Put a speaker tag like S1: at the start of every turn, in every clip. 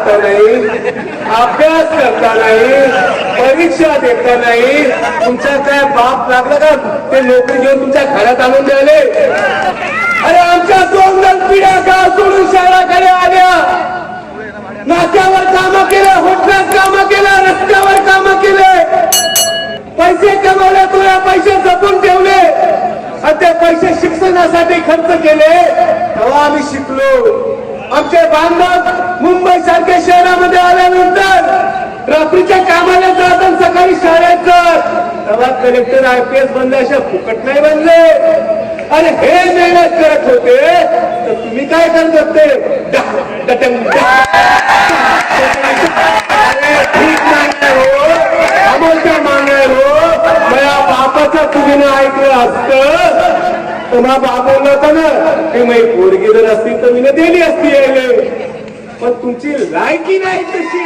S1: जाता नाही, अभ्यास करता नाही, परीक्षा देता नाही, तुमच्या काय बाप लागलं का ते नोकरी घेऊन तुमच्या घरात आणून द्यायले? अरे आमच्या 2 पिढ्या गाव सोडून शहराकडे आल्या, नाक्यावर कामं केले, होटलात कामं केले, रस्त्यावर कामं केले, पैसे कमावले, तुला पैसे जपून ठेवले आणि ते पैसे शिक्षणासाठी खर्च केले. तेव्हा आम्ही शिकलो. आमचे बांधव मुंबई सारख्या शहरामध्ये आल्यानंतर रात्रीच्या कामाला जातात, सकाळी शाळेत जात. तेव्हा कलेक्टर IPS बनले, अशा फुकट नाही बनले. अरे हे मेहनत करत होते तर तुम्ही काय करत होते? ठीक नाही हो, अमोलच्या मागण्या हो. माझ्या बापाचं तुम्ही ना ऐकलं असतं तर मग बाप बोलला होता ना की माझी पोरगी जर असती तर मी दिली असती यायले, पण तुमची लायकी नाही तशी.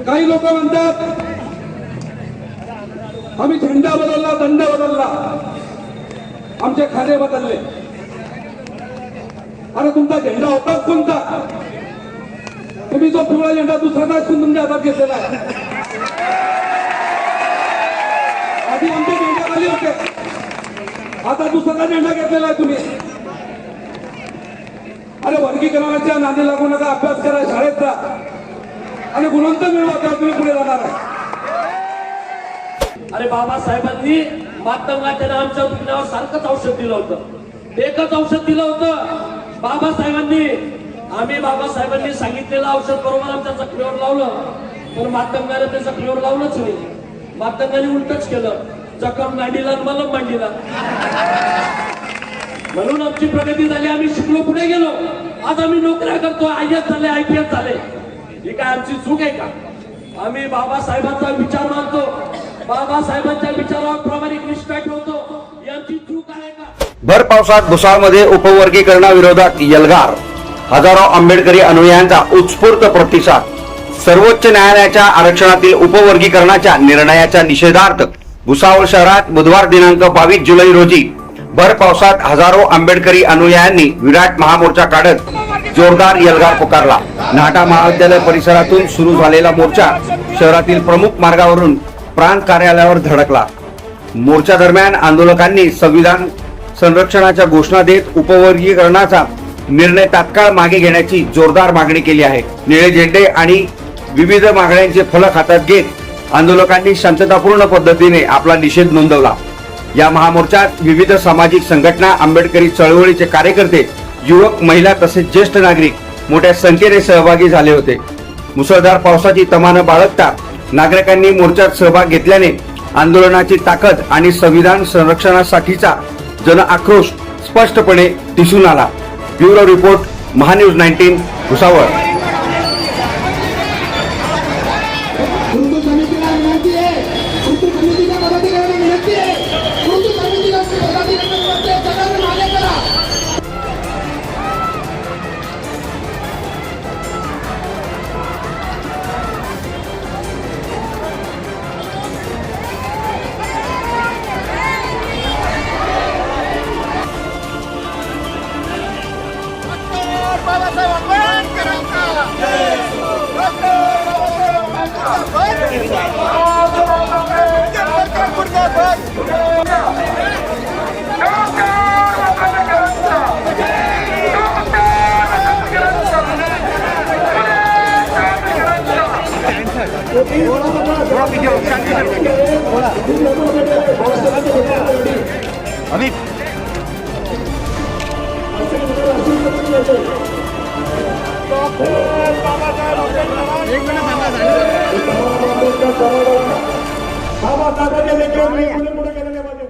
S2: काही लोक म्हणतात आम्ही झेंडा बदलला, दंड बदलला, आमचे खाणे बदलले. अरे तुमचा झेंडा होता कोणता? तुम्ही जो पिवळा झेंडा दुसरा दाखवून तुमच्या हातात घेतलेला आहे. आधी आमचे झेंडे होते, आता दुसरा झेंडा घेतलेला आहे तुम्ही. अरे वर्गीकरणाच्या नादी लागू नका, अभ्यास करा, शाळेत जा आणि गुणवंत मिळवा, तेव्हा तुम्ही पुढे जाणार आहे.
S3: अरे बाबासाहेबांनी मातंगाच्या आमच्या दुखण्यावर सारखंच औषध दिलं होतं, एकच औषध दिलं होतं बाबासाहेबांनी. आम्ही बाबासाहेबांनी सांगितलेलं औषध बरोबर आमच्या जखमेवर लावलं, पण मातंगाने ते जखमेवर लावलंच नाही. मातंगाने उलटच केलं, जखम मांडीला मलम मांडीला. म्हणून आमची प्रगती झाली, आम्ही शिकलो, पुढे गेलो. आज आम्ही नोकऱ्या करतो, IAS झाले, IPS झाले. ही काय आमची चूक आहे का? आम्ही बाबासाहेबांचा विचार मानतो, बाबासाहेबांच्या विचारावर प्रामाणिक निष्ठा ठेवतो. ही आमची चूक आहे का?
S4: भर पावसात भुसावळमध्ये उपवर्गीकरणाविरोधात एल्गार. हजारो आंबेडकरी अनुयायांचा उत्स्फूर्त प्रतिसाद. सर्वोच्च न्यायालयाच्या आरक्षणातील उपवर्गीकरणाच्या निर्णयाच्या निषेधार्थ भुसावळ शहरात बुधवार दिनांक 22 जुलै रोजी भर पावसात हजारो आंबेडकरी अनुयायांनी विराट महामोर्चा काढत जोरदार एल्गार पुकारला. नाटा महाविद्यालय परिसरातून सुरू झालेला मोर्चा शहरातील प्रमुख मार्गावरून प्रांत कार्यालयावर धडकला. मोर्चा दरम्यान आंदोलकांनी संविधान संरक्षणाच्या घोषणा देत उपवर्गीकरणाचा निर्णय तात्काळ मागे घेण्याची जोरदार मागणी केली आहे. निळे झेंडे आणि विविध मागण्यांचे फलक हातात घेत आंदोलकांनी शांततापूर्ण पद्धतीने आपला निषेध नोंदवला. या महामोर्चात विविध सामाजिक संघटना, आंबेडकरी चळवळीचे कार्यकर्ते, युवक, महिला तसेच ज्येष्ठ नागरिक मोठ्या संख्येने सहभागी झाले होते. मुसळधार पावसाची तमानं बाळगता नागरिकांनी मोर्चात सहभाग घेतल्याने आंदोलनाची ताकद आणि संविधान संरक्षणासाठीचा जन आक्रोश स्पष्टपणे दिसून आला. Bureau report, Maha News 19, Bhusawal. अमित
S1: बाबासाहेबांच्या लेकरांनी पुढे केलेले माझे